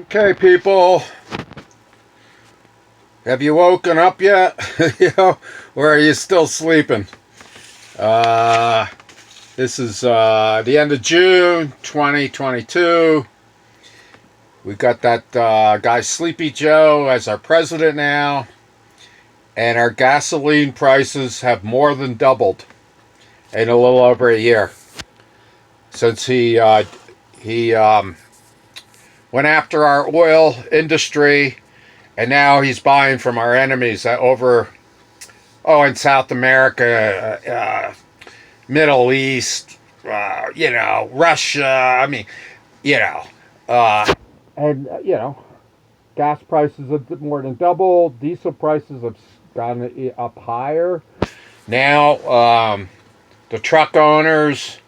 Okay, people, have you woken up yet? Or are you still sleeping? Uh, this is the end of June 2022. We got that guy Sleepy Joe as our president now, and our gasoline prices have more than doubled in a little over a year since he went after our oil industry. And now he's buying from our enemies over, in South America, Middle East, Russia. I mean, you know, and gas prices have more than doubled. Diesel prices have gone up higher. Now, the truck owners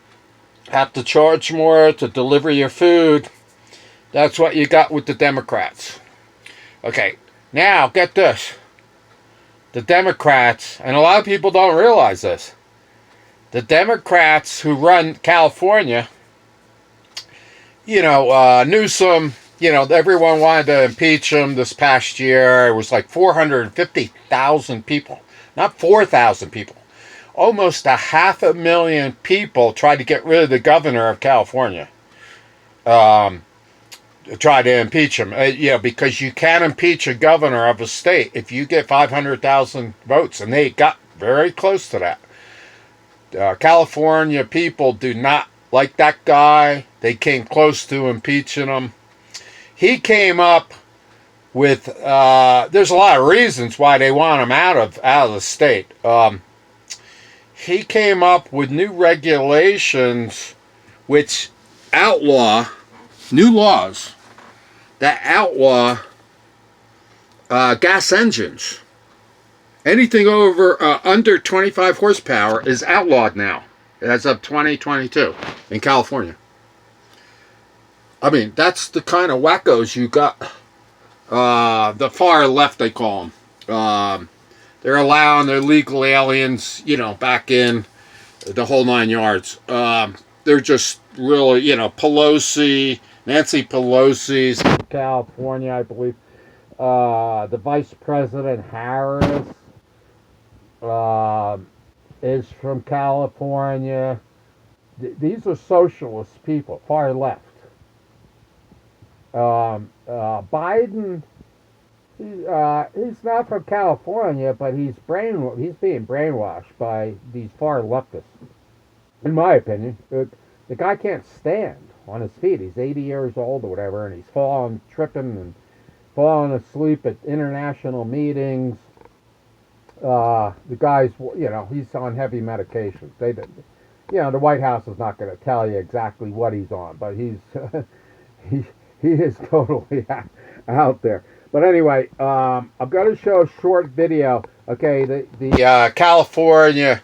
have to charge more to deliver your food. That's what you got with the Democrats. Okay, now get this. The Democrats, and a lot of people don't realize this, the Democrats who run California, Newsom, everyone wanted to impeach him this past year. It was like 450,000 people, not 4,000 people. Almost 500,000 people tried to get rid of the governor of California. Try to impeach him. Because you can't impeach a governor of a state if you get 500,000 votes, and they got very close to that. California people do not like that guy. They came close to impeaching him. He came up with, there's a lot of reasons why they want him out of the state. He came up with new regulations which outlaw new laws that outlaw gas engines. Anything under 25 horsepower is outlawed now, as of 2022 in California. I mean, that's the kind of wackos you got. The far left, they call them. They're allowing their legal aliens, back in the whole 9 yards. They're just really, Nancy Pelosi's from California, I believe. The Vice President Harris is from California. These are socialist people, far left. Biden, he's not from California, but he's being brainwashed by these far leftists, in my opinion. The guy can't stand on his feet. He's 80 years old or whatever, and he's tripping and falling asleep at international meetings. The guy's, he's on heavy medications. The White House is not going to tell you exactly what he's on, but he is totally out there. But anyway, I'm going to show a short video. Okay, the California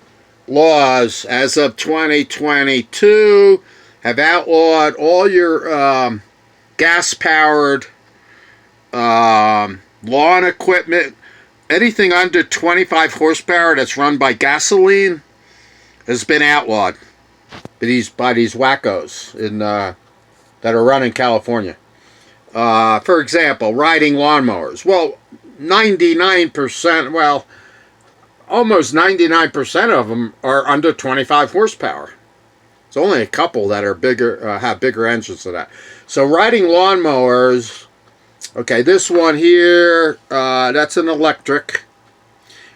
laws as of 2022 have outlawed all your gas-powered lawn equipment. Anything under 25 horsepower that's run by gasoline has been outlawed by these wackos that are running California. For example, riding lawnmowers. Well, almost 99% of them are under 25 horsepower. It's only a couple that are bigger, have bigger engines than that. So riding lawnmowers, okay, this one here, that's an electric.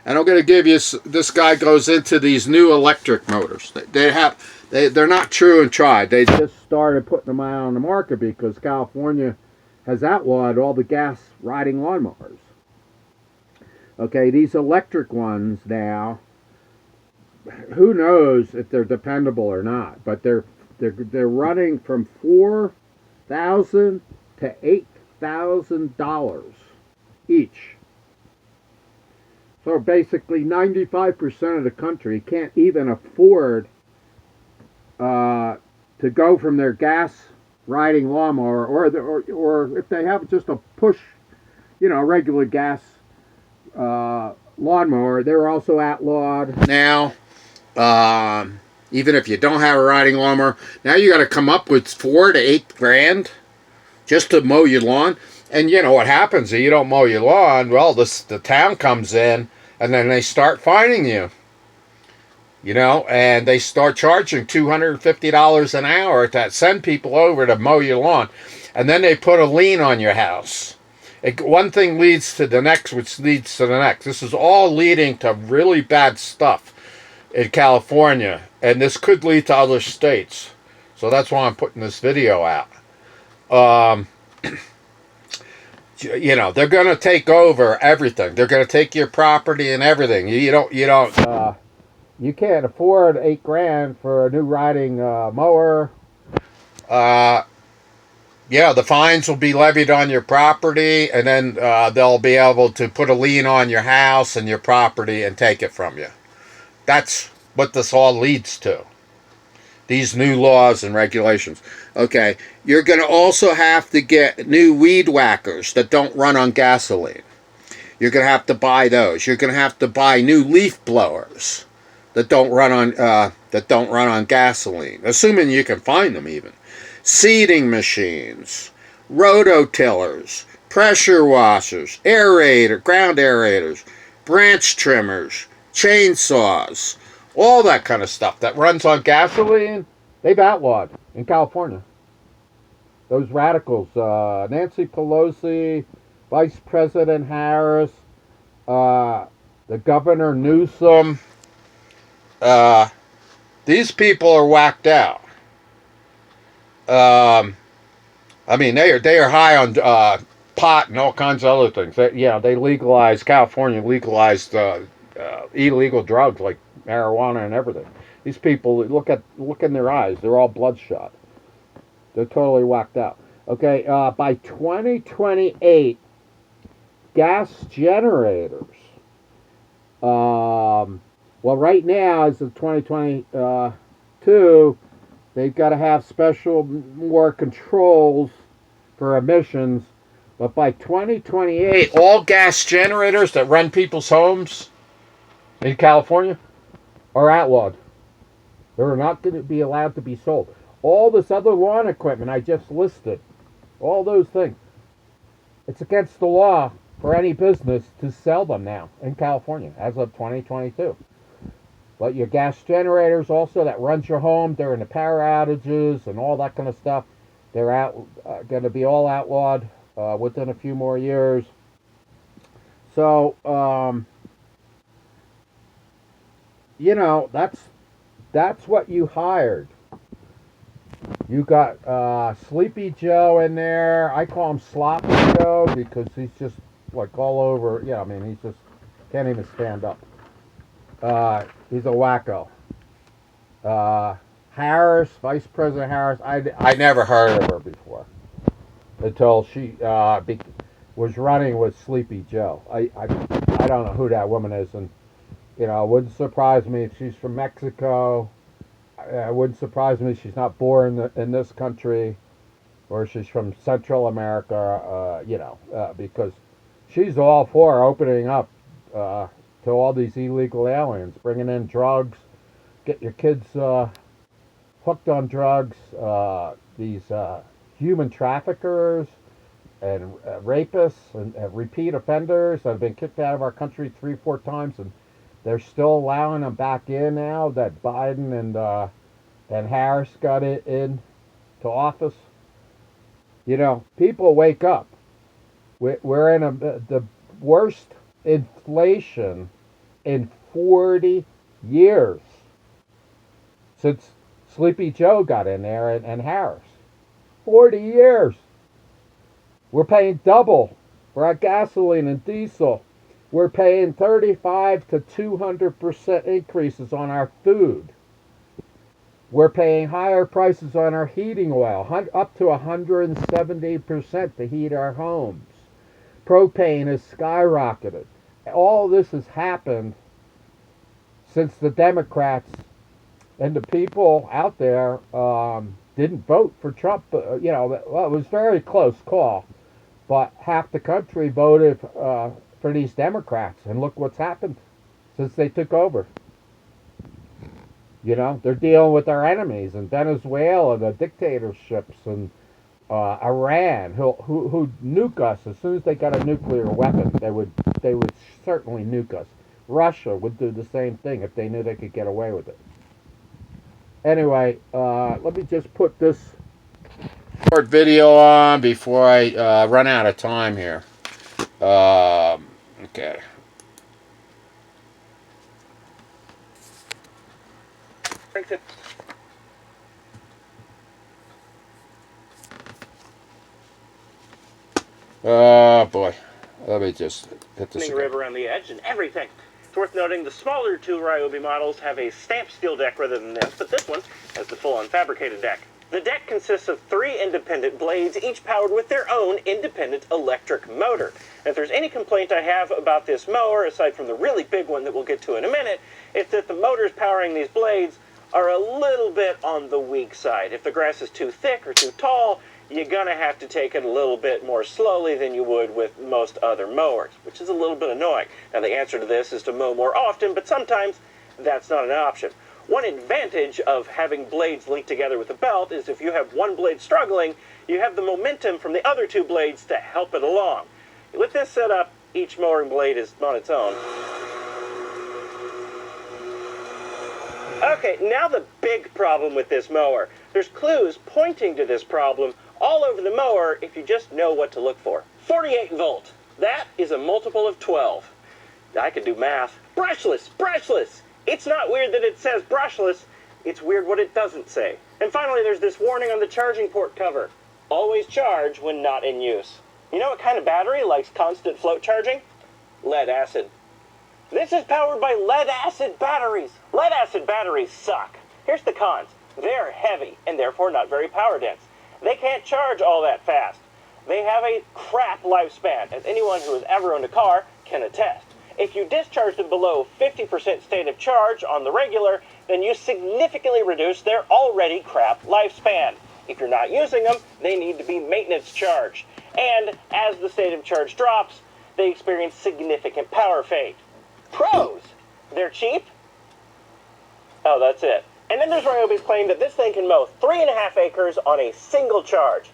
And I'm going to give you, this guy goes into these new electric motors. They're not true and tried. They just started putting them out on the market because California has outlawed all the gas riding lawnmowers. Okay, these electric ones now, who knows if they're dependable or not, but they're running from $4,000 to $8,000 each. So basically 95% of the country can't even afford to go from their gas riding lawnmower or if they have just a push, regular gas lawnmower, they're also outlawed now. Even if you don't have a riding lawnmower, now you got to come up with $4,000 to $8,000 just to mow your lawn. And you know what happens if you don't mow your lawn? Well, the town comes in and then they start fining you. You know, and they start charging $250 an hour to send people over to mow your lawn. And then they put a lien on your house. One thing leads to the next, which leads to the next. This is all leading to really bad stuff in California. And this could lead to other states. So that's why I'm putting this video out. You know, they're going to take over everything. They're going to take your property and everything. You can't afford $8,000 for a new riding mower. Yeah, the fines will be levied on your property, and then they'll be able to put a lien on your house and your property and take it from you. That's what this all leads to. These new laws and regulations. Okay, you're going to also have to get new weed whackers that don't run on gasoline. You're going to have to buy those. You're going to have to buy new leaf blowers that don't run on gasoline, assuming you can find them even. Seeding machines, rototillers, pressure washers, ground aerators, branch trimmers, chainsaws, all that kind of stuff that runs on gasoline, they've outlawed in California. Those radicals, Nancy Pelosi, Vice President Harris, the Governor Newsom, these people are whacked out. I mean, they are high on pot and all kinds of other things. California legalized illegal drugs like marijuana and everything. These people, look in their eyes, they're all bloodshot. They're totally whacked out. Okay, by 2028, gas generators. Well, right now, as of 2022, they've got to have more controls for emissions. But by 2028, all gas generators that run people's homes in California are outlawed. They're not going to be allowed to be sold. All this other lawn equipment I just listed, all those things, it's against the law for any business to sell them now in California as of 2022. But your gas generators also that runs your home during the power outages and all that kind of stuff, they're going to be all outlawed within a few more years. So, that's what you hired. You got Sleepy Joe in there. I call him Sloppy Joe because he's just like all over. Yeah, I mean, he's just can't even stand up. He's a wacko. Harris, Vice President Harris, I never heard of her before until she was running with Sleepy Joe. I don't know who that woman is, and it wouldn't surprise me if she's from Mexico. It wouldn't surprise me if she's not born in this country, or she's from Central America. Because she's all for opening up to all these illegal aliens, bringing in drugs, get your kids hooked on drugs, these human traffickers and rapists and repeat offenders that have been kicked out of our country 3-4 times, and they're still allowing them back in now that Biden and Harris got it in to office. People wake up. We're in the worst inflation in 40 years since Sleepy Joe got in there and Harris. 40 years. We're paying double for our gasoline and diesel. We're paying 35 to 200% increases on our food. We're paying higher prices on our heating oil, up to 170% to heat our homes. Propane has skyrocketed. All this has happened since the Democrats and the people out there didn't vote for Trump. Well, it was a very close call, but half the country voted for these Democrats, and look what's happened since they took over. They're dealing with our enemies in Venezuela, the dictatorships, and Iran, who'd nuke us as soon as they got a nuclear weapon. They would certainly nuke us. Russia would do the same thing if they knew they could get away with it. Anyway, let me just put this short video on before I run out of time here. Okay. Oh boy. Let me just hit this again. River on the edge and everything. It's worth noting the smaller two Ryobi models have a stamped steel deck rather than this, but this one has the full-on fabricated deck. The deck consists of 3 independent blades, each powered with their own independent electric motor. And if there's any complaint I have about this mower, aside from the really big one that we'll get to in a minute, it's that the motors powering these blades are a little bit on the weak side. If the grass is too thick or too tall, you're going to have to take it a little bit more slowly than you would with most other mowers, which is a little bit annoying. Now, the answer to this is to mow more often, but sometimes that's not an option. One advantage of having blades linked together with a belt is if you have one blade struggling, you have the momentum from the other 2 blades to help it along. With this setup, each mowing blade is on its own. Okay, now the big problem with this mower. There's clues pointing to this problem all over the mower if you just know what to look for. 48 volt. That is a multiple of 12. I can do math. Brushless! Brushless! It's not weird that it says brushless. It's weird what it doesn't say. And finally, there's this warning on the charging port cover. Always charge when not in use. You know what kind of battery likes constant float charging? Lead acid. This is powered by lead acid batteries. Lead acid batteries suck. Here's the cons. They're heavy and therefore not very power dense. They can't charge all that fast. They have a crap lifespan, as anyone who has ever owned a car can attest. If you discharge them below 50% state of charge on the regular, then you significantly reduce their already crap lifespan. If you're not using them, they need to be maintenance charged. And as the state of charge drops, they experience significant power fade. Pros! They're cheap. Oh, that's it. And then there's Ryobi's claim that this thing can mow 3.5 acres on a single charge.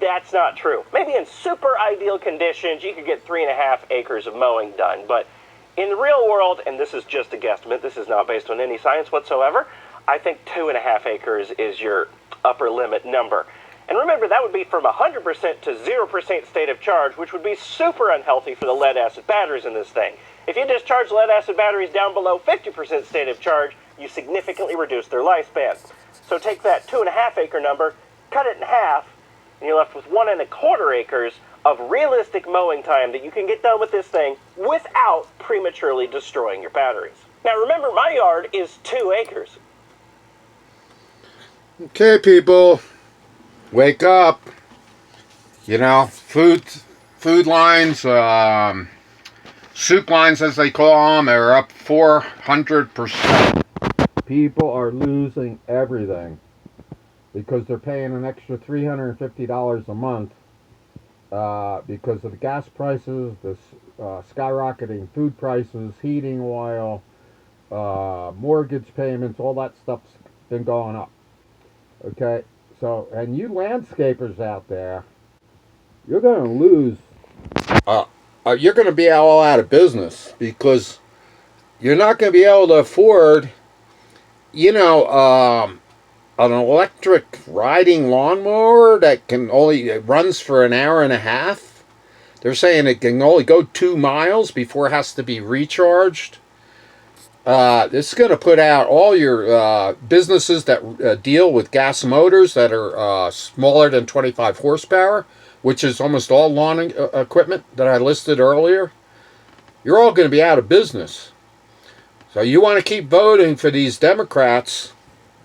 That's not true. Maybe in super ideal conditions, you could get 3.5 acres of mowing done. But in the real world, and this is just a guesstimate, this is not based on any science whatsoever, I think 2.5 acres is your upper limit number. And remember, that would be from 100% to 0% state of charge, which would be super unhealthy for the lead acid batteries in this thing. If you discharge lead acid batteries down below 50% state of charge, you significantly reduce their lifespan. So take that 2.5 acre number, cut it in half, and you're left with 1.25 acres of realistic mowing time that you can get done with this thing without prematurely destroying your batteries. Now remember, my yard is 2 acres. Okay, people, wake up. You know, food lines, soup lines as they call them, are up 400%. People are losing everything because they're paying an extra $350 a month because of the gas prices, the skyrocketing food prices, heating oil, mortgage payments, all that stuff's been going up. Okay, so, and you landscapers out there, you're going to lose, you're going to be all out of business because you're not going to be able to afford, you know, an electric riding lawnmower that it runs for an hour and a half. They're saying it can only go 2 miles before it has to be recharged. This is going to put out all your businesses that deal with gas motors that are smaller than 25 horsepower, which is almost all lawn equipment that I listed earlier. You're all going to be out of business. So you want to keep voting for these Democrats,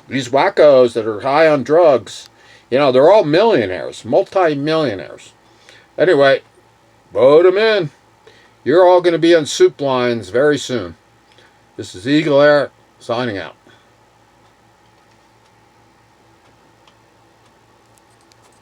these wackos that are high on drugs. You know, they're all millionaires, multi-millionaires. Anyway, vote them in. You're all going to be on soup lines very soon. This is Eagle Air, signing out.